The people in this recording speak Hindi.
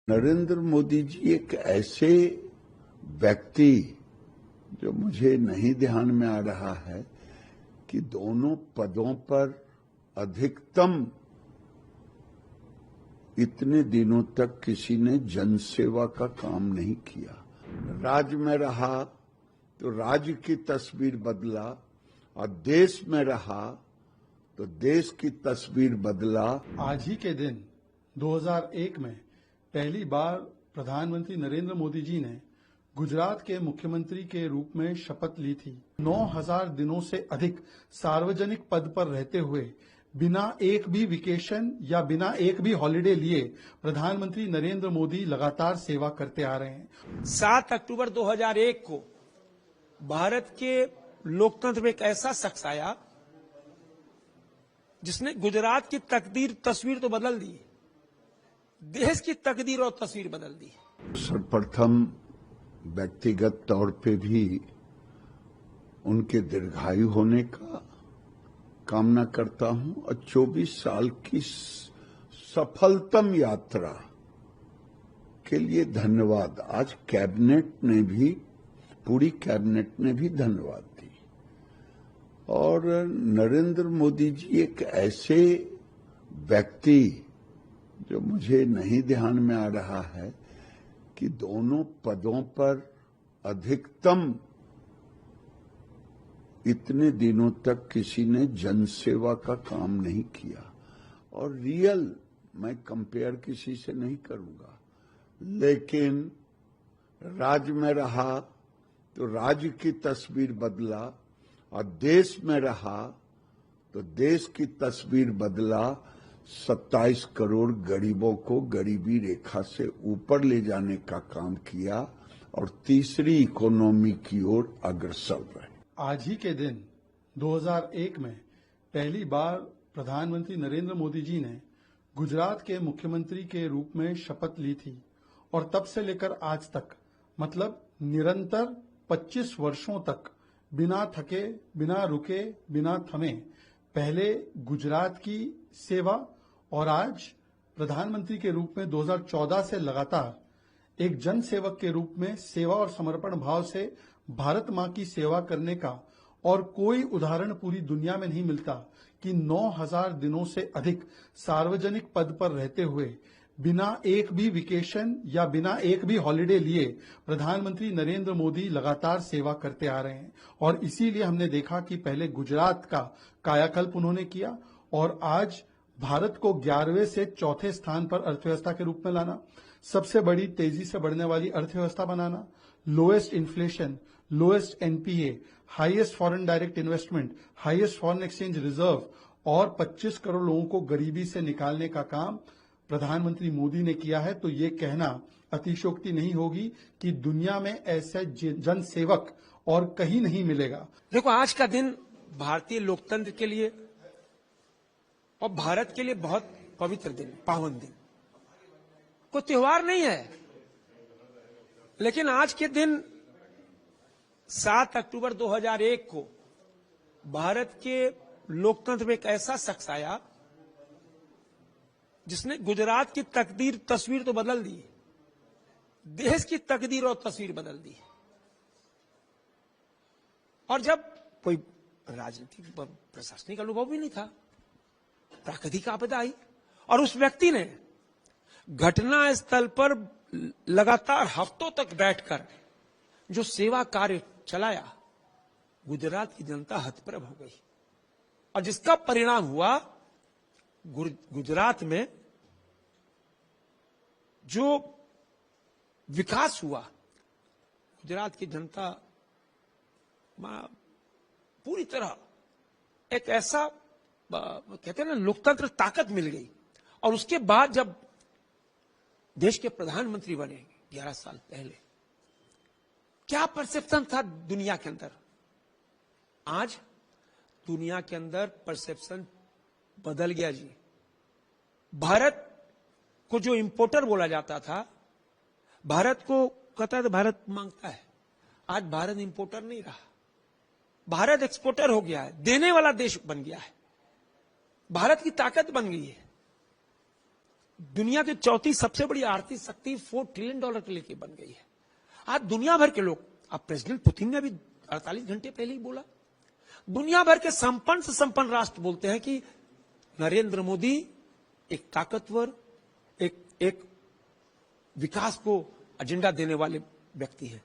नरेंद्र मोदी जी एक ऐसे व्यक्ति जो मुझे नहीं ध्यान में आ रहा है कि दोनों पदों पर अधिकतम इतने दिनों तक किसी ने जनसेवा का काम नहीं किया। राज्य में रहा तो राज्य की तस्वीर बदला और देश में रहा तो देश की तस्वीर बदला। आज ही के दिन 2001 में पहली बार प्रधानमंत्री नरेंद्र मोदी जी ने गुजरात के मुख्यमंत्री के रूप में शपथ ली थी। 9000 दिनों से अधिक सार्वजनिक पद पर रहते हुए बिना एक भी वेकेशन या बिना एक भी हॉलिडे लिए प्रधानमंत्री नरेंद्र मोदी लगातार सेवा करते आ रहे हैं। 7 अक्टूबर 2001 को भारत के लोकतंत्र में एक ऐसा शख्स आया जिसने गुजरात की तस्वीर तो बदल दी, देश की तकदीर और तस्वीर बदल दी। सर्वप्रथम व्यक्तिगत तौर पे भी उनके दीर्घायु होने का कामना करता हूं और 24 साल की सफलतम यात्रा के लिए धन्यवाद। आज पूरी कैबिनेट ने भी धन्यवाद दी। और नरेंद्र मोदी जी एक ऐसे व्यक्ति जो मुझे नहीं ध्यान में आ रहा है कि दोनों पदों पर अधिकतम इतने दिनों तक किसी ने जनसेवा का काम नहीं किया। और मैं कंपेयर किसी से नहीं करूंगा, लेकिन राज्य में रहा तो राज्य की तस्वीर बदला और देश में रहा तो देश की तस्वीर बदला। 27 करोड़ गरीबों को गरीबी रेखा से ऊपर ले जाने का काम किया और तीसरी इकोनॉमी की ओर अग्रसर रहे। आज ही के दिन 2001 में पहली बार प्रधानमंत्री नरेंद्र मोदी जी ने गुजरात के मुख्यमंत्री के रूप में शपथ ली थी और तब से लेकर आज तक मतलब निरंतर 25 वर्षों तक बिना थके, बिना रुके, बिना थमे पहले गुजरात की सेवा और आज प्रधानमंत्री के रूप में 2014 से लगातार एक जन सेवक के रूप में सेवा और समर्पण भाव से भारत मां की सेवा करने का और कोई उदाहरण पूरी दुनिया में नहीं मिलता कि 9000 दिनों से अधिक सार्वजनिक पद पर रहते हुए बिना एक भी वेकेशन या बिना एक भी हॉलिडे लिए प्रधानमंत्री नरेंद्र मोदी लगातार सेवा करते आ रहे हैं। और इसीलिए हमने देखा कि पहले गुजरात का कायाकल्प उन्होंने किया और आज भारत को 11वें से चौथे स्थान पर अर्थव्यवस्था के रूप में लाना, सबसे बड़ी तेजी से बढ़ने वाली अर्थव्यवस्था बनाना, lowest inflation, lowest NPA, highest foreign direct investment, highest foreign exchange reserve और 25 करोड़ लोगों को गरीबी से निकालने का काम प्रधानमंत्री मोदी ने किया है। तो ये कहना अतिशयोक्ति नहीं होगी कि दुनिया में ऐसे जन सेवक और कहीं नहीं मिलेगा। देखो, आज का दिन भारतीय लोकतंत्र के लिए और भारत के लिए बहुत पवित्र दिन, पावन दिन। कोई त्योहार नहीं है, लेकिन आज के दिन 7 अक्टूबर 2001 को भारत के लोकतंत्र में एक ऐसा शख्स आया जिसने गुजरात की तस्वीर तो बदल दी, देश की तकदीर और तस्वीर बदल दी। और जब कोई राजनीतिक प्रशासनिक अनुभव भी नहीं था, प्राकृतिक आपदा आई और उस व्यक्ति ने घटना स्थल पर लगातार हफ्तों तक बैठकर जो सेवा कार्य चलाया, गुजरात की जनता हतप्रभ हो गई। और जिसका परिणाम हुआ, गुजरात में जो विकास हुआ, गुजरात की जनता पूरी तरह एक ऐसा कहते हैं ना, लोकतंत्र ताकत मिल गई। और उसके बाद जब देश के प्रधानमंत्री बने 11 साल पहले, क्या परसेप्शन था दुनिया के अंदर? आज दुनिया के अंदर परसेप्शन बदल गया जी। भारत को जो इंपोर्टर बोला जाता था, भारत को कहता है तो भारत मांगता है, आज भारत इंपोर्टर नहीं रहा, भारत एक्सपोर्टर हो गया है, देने वाला देश बन गया है, भारत की ताकत बन गई है। दुनिया की चौथी सबसे बड़ी आर्थिक शक्ति $4 ट्रिलियन के लेके बन गई है। आज दुनिया भर के लोग, अब प्रेसिडेंट पुतिन ने भी 48 घंटे पहले ही बोला, दुनिया भर के संपन्न से संपन्न राष्ट्र बोलते हैं कि नरेंद्र मोदी एक ताकतवर, एक विकास को एजेंडा देने वाले व्यक्ति हैं।